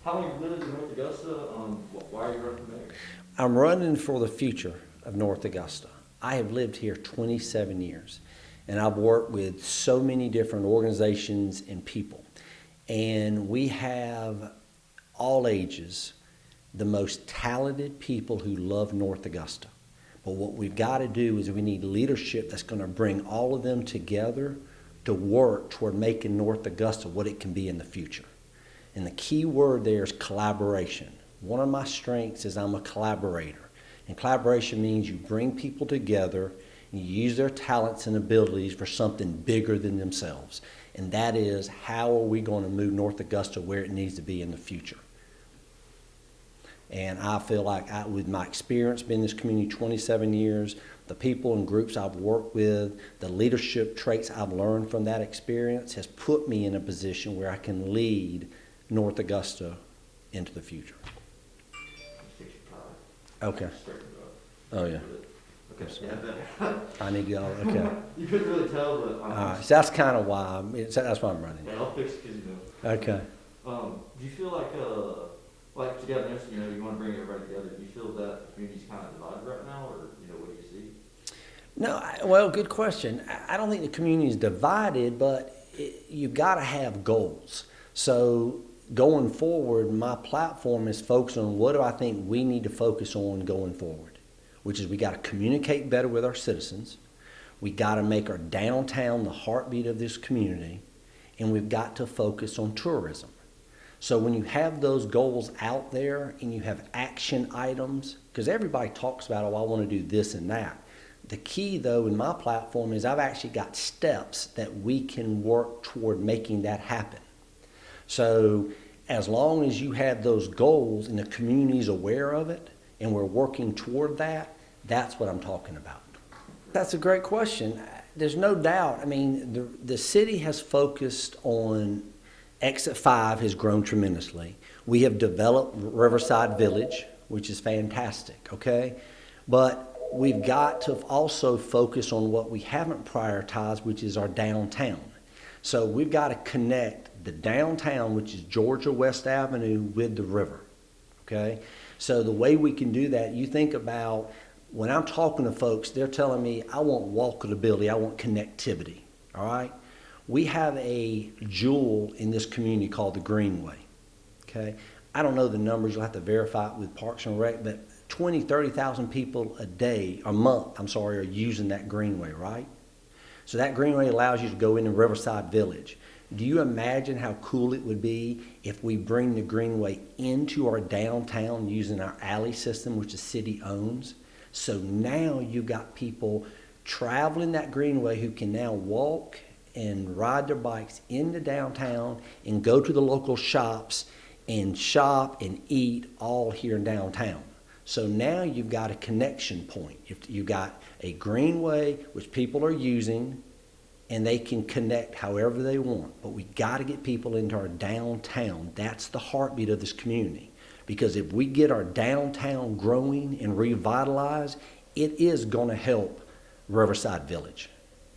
How long have you lived in North Augusta? Why are you running for mayor? I'm running for the future of North Augusta. I have lived here 27 years, and I've worked with so many different organizations and people. And we have all ages, the most talented people who love North Augusta. But what we've got to do is we need leadership that's going to bring all of them together to work toward making North Augusta what it can be in the future. And the key word there is collaboration. One of my strengths is I'm a collaborator. And collaboration means you bring people together and you use their talents and abilities for something bigger than themselves. And that is, how are we going to move North Augusta where it needs to be in the future? And I feel like with my experience being in this community 27 years, the people and groups I've worked with, the leadership traits I've learned from that experience has put me in a position where I can lead North Augusta into the future. Okay. Oh, yeah. Okay. Yeah, I need to go. Okay. You couldn't really tell, but All right. So that's kind of why that's why I'm running. yeah, I'll fix it because you know. Okay. Do you feel like together, you know, you want to bring everybody together? Do you feel that the community's kind of divided right now, or you know, what do you see? No, well, good question. I don't think the community is divided, but you've got to have goals. So going forward, my platform is focused on what do I think we need to focus on going forward, which is we got to communicate better with our citizens. We got to make our downtown the heartbeat of this community, and we've got to focus on tourism. So when you have those goals out there and you have action items, because everybody talks about, oh, I want to do this and that. The key, though, in my platform is I've actually got steps that we can work toward making that happen. So as long as you have those goals and the community's aware of it and we're working toward that, that's what I'm talking about. That's a great question. There's no doubt. I mean, the city has focused on Exit 5 has grown tremendously. We have developed Riverside Village, which is fantastic, okay? But we've got to also focus on what we haven't prioritized, which is our downtown. So we've got to connect the downtown, which is Georgia West Avenue, with the river, okay? So the way we can do that, you think about, when I'm talking to folks, they're telling me, I want walkability, I want connectivity, all right? We have a jewel in this community called the Greenway, okay? I don't know the numbers, you'll have to verify it with Parks and Rec, but 20, 30,000 people a month, are using that Greenway, right? So that Greenway allows you to go into Riverside Village. Do you imagine how cool it would be if we bring the Greenway into our downtown using our alley system, which the city owns? So now you've got people traveling that Greenway who can now walk and ride their bikes into downtown and go to the local shops and shop and eat all here in downtown. So now you've got a connection point. You've got a greenway which people are using and they can connect however they want. But we got to get people into our downtown. That's the heartbeat of this community. Because if we get our downtown growing and revitalized, it is going to help Riverside Village.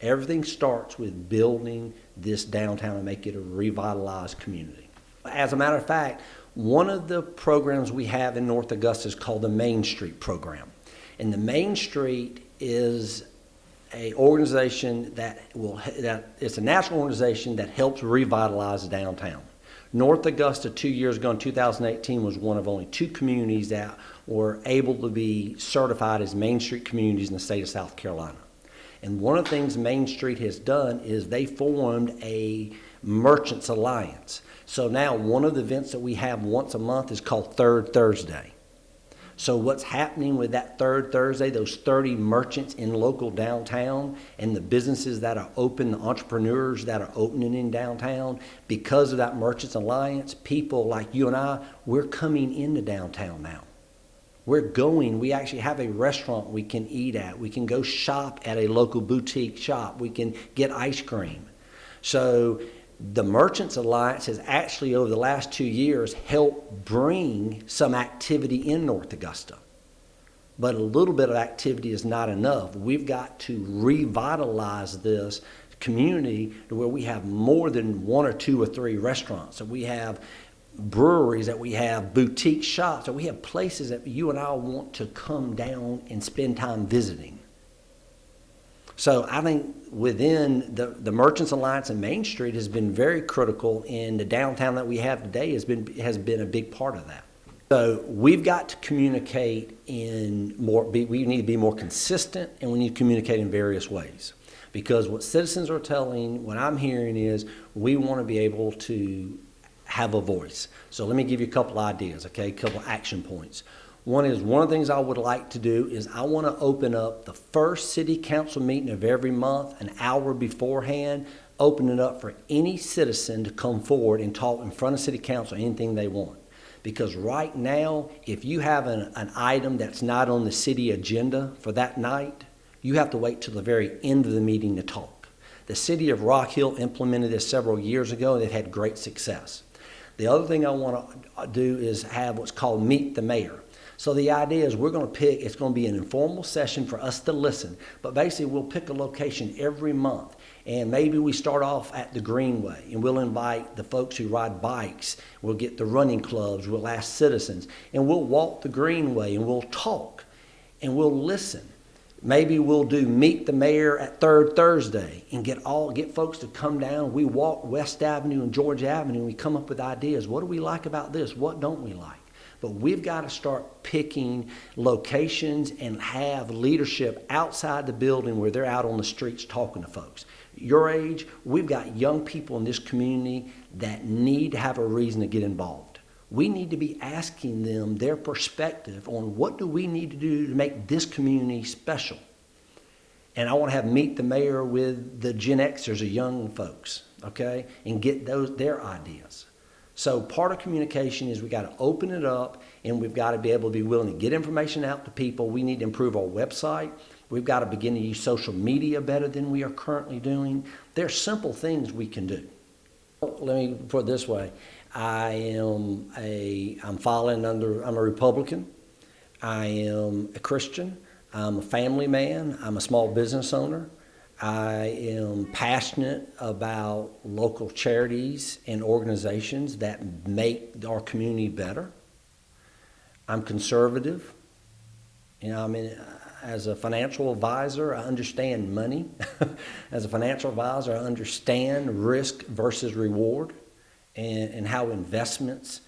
Everything starts with building this downtown and make it a revitalized community. As a matter of fact, one of the programs we have in North Augusta is called the Main Street program. And the Main Street is an organization it's a national organization that helps revitalize downtown. North Augusta 2 years ago in 2018 was one of only 2 communities that were able to be certified as Main Street communities in the state of South Carolina. And one of the things Main Street has done is they formed a Merchants Alliance. So now one of the events that we have once a month is called Third Thursday. So what's happening with that Third Thursday, those 30 merchants in local downtown and the businesses that are open, the entrepreneurs that are opening in downtown, because of that Merchants Alliance, people like you and I, we're coming into downtown now. We actually have a restaurant we can eat at. We can go shop at a local boutique shop. We can get ice cream. So the Merchants Alliance has actually, over the last 2 years, helped bring some activity in North Augusta. But a little bit of activity is not enough. We've got to revitalize this community to where we have more than 1 or 2 or 3 restaurants. So we have breweries, that we have boutique shops, that we have places that you and I want to come down and spend time visiting. So I think within the Merchants Alliance and Main Street has been very critical, and the downtown that we have today has been a big part of that. So we've got to communicate we need to be more consistent, and we need to communicate in various ways. Because what citizens are what I'm hearing is we want to be able to have a voice. So let me give you a couple ideas, okay, a couple action points. One of the things I would like to do is I want to open up the first city council meeting of every month, an hour beforehand, open it up for any citizen to come forward and talk in front of city council anything they want. Because right now, if you have an item that's not on the city agenda for that night, you have to wait till the very end of the meeting to talk. The city of Rock Hill implemented this several years ago, and they've had great success. The other thing I want to do is have what's called Meet the Mayor. So the idea is it's going to be an informal session for us to listen, but basically we'll pick a location every month. And maybe we start off at the Greenway, and we'll invite the folks who ride bikes. We'll get the running clubs. We'll ask citizens, and we'll walk the Greenway, and we'll talk, and we'll listen. Maybe we'll do Meet the Mayor at Third Thursday and get folks to come down. We walk West Avenue and George Avenue, and we come up with ideas. What do we like about this? What don't we like? But we've got to start picking locations and have leadership outside the building where they're out on the streets talking to folks. Your age, we've got young people in this community that need to have a reason to get involved. We need to be asking them their perspective on what do we need to do to make this community special. And I want to have Meet the Mayor with the Gen Xers, the young folks, okay, and get their ideas. So part of communication is we got to open it up, and we've got to be able to be willing to get information out to people. We need to improve our website. We've got to begin to use social media better than we are currently doing. There are simple things we can do. Let me put it this way. I'm a Republican. I am a Christian. I'm a family man. I'm a small business owner. I am passionate about local charities and organizations that make our community better. I'm conservative. As a financial advisor, I understand money. As a financial advisor, I understand risk versus reward and how investments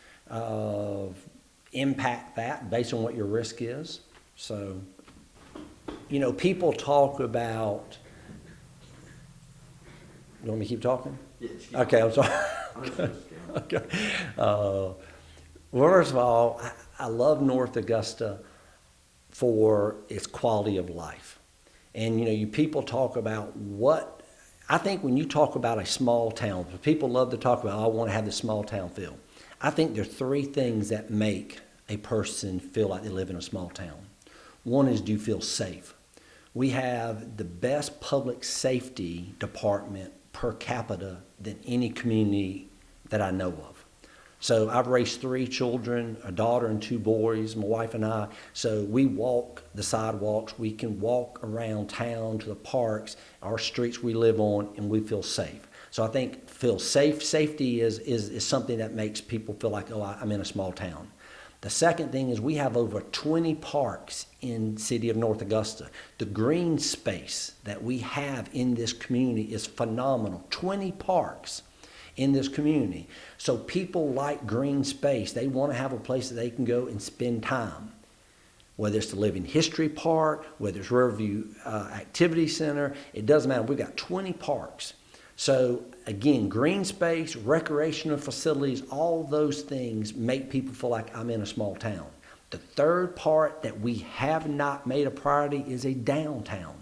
impact that based on what your risk is. So, people talk about... You want me to keep talking? Yeah, okay, I'm sorry. Okay. First of all, I love North Augusta for its quality of life. And, you people talk about I think when you talk about a small town, people love to talk about, I want to have this small town feel. I think there are three things that make a person feel like they live in a small town. One is, do you feel safe? We have the best public safety department per capita than any community that I know of. So I've raised 3 children, a daughter and 2 boys, my wife and I. So we walk the sidewalks. We can walk around town to the parks, our streets we live on, and we feel safe. So I think safety is something that makes people feel like, I'm in a small town. The second thing is we have over 20 parks in the city of North Augusta. The green space that we have in this community is phenomenal. 20 parks in this community. So people like green space. They want to have a place that they can go and spend time. Whether it's the Living History Park, whether it's Riverview Activity Center, it doesn't matter. We've got 20 parks. So again, green space, recreational facilities, all those things make people feel like I'm in a small town. The third part that we have not made a priority is a downtown.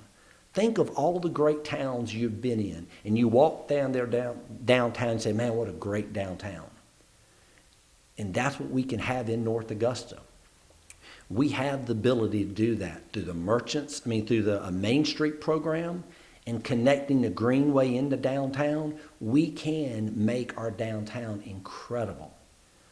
Think of all the great towns you've been in, and you walk down there downtown and say, man, what a great downtown. And that's what we can have in North Augusta. We have the ability to do that through through the Main Street program and connecting the Greenway into downtown. We can make our downtown incredible.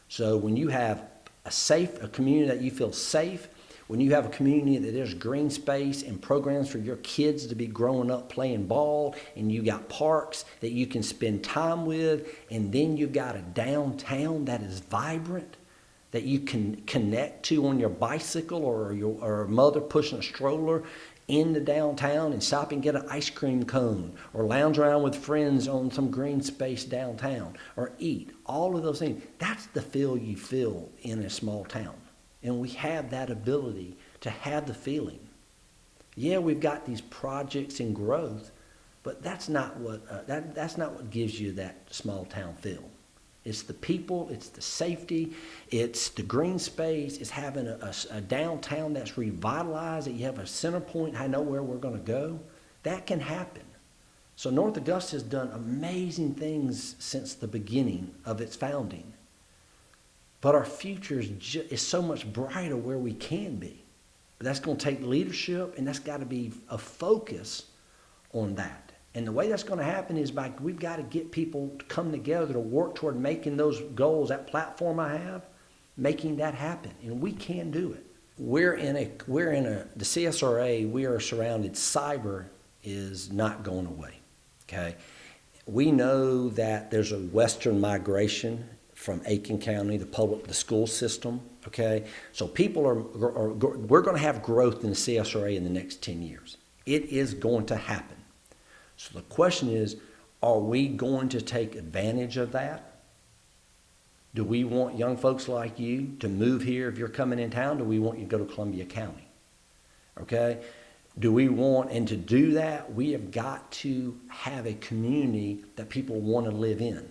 So when you have a community that you feel safe, when you have a community that there's green space and programs for your kids to be growing up playing ball, and you got parks that you can spend time with, and then you've got a downtown that is vibrant, that you can connect to on your bicycle, or a mother pushing a stroller into downtown and stop and get an ice cream cone, or lounge around with friends on some green space downtown, or eat. All of those things. That's the feel you feel in a small town. And we have that ability to have the feeling. Yeah, we've got these projects and growth, but that's not what gives you that small town feel. It's the people, it's the safety, it's the green space, it's having a downtown that's revitalized, that you have a center point, I know where we're going to go. That can happen. So North Augusta has done amazing things since the beginning of its founding. But our future is so much brighter where we can be. But that's going to take leadership, and that's got to be a focus on that. And the way that's going to happen is we've got to get people to come together to work toward making those goals, that platform I have, making that happen. And we can do it. The CSRA, we are surrounded. Cyber is not going away. Okay. We know that there's a western migration from Aiken County, the school system. Okay. So we're going to have growth in the CSRA in the next 10 years. It is going to happen. So the question is, are we going to take advantage of that? Do we want young folks like you to move here if you're coming in town? Do we want you to go to Columbia County? Okay? And to do that, we have got to have a community that people want to live in.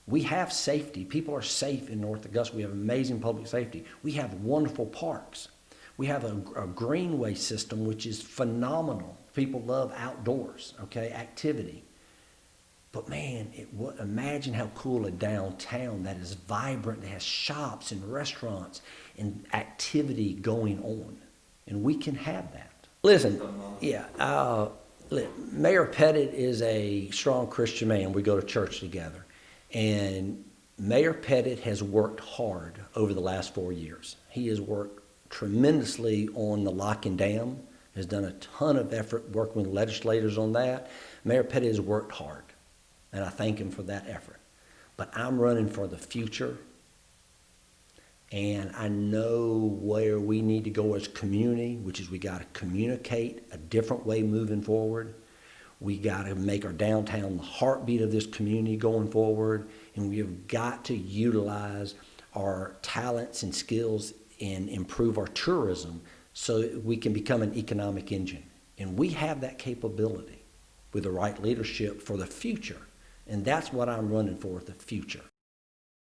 We have safety. People are safe in North Augusta. We have amazing public safety. We have wonderful parks. We have a greenway system, which is phenomenal. People love outdoors, okay, activity. But man, imagine how cool a downtown that is vibrant, that has shops and restaurants and activity going on. And we can have that. Listen, Mayor Pettit is a strong Christian man. We go to church together. And Mayor Pettit has worked hard over the last 4 years. He has worked tremendously on the lock and dam, has done a ton of effort working with legislators on that. Mayor Pettit has worked hard, and I thank him for that effort. But I'm running for the future, and I know where we need to go as a community, which is we got to communicate a different way moving forward. We got to make our downtown the heartbeat of this community going forward, and we have got to utilize our talents and skills and improve our tourism so we can become an economic engine. And we have that capability with the right leadership for the future. And that's what I'm running for, the future.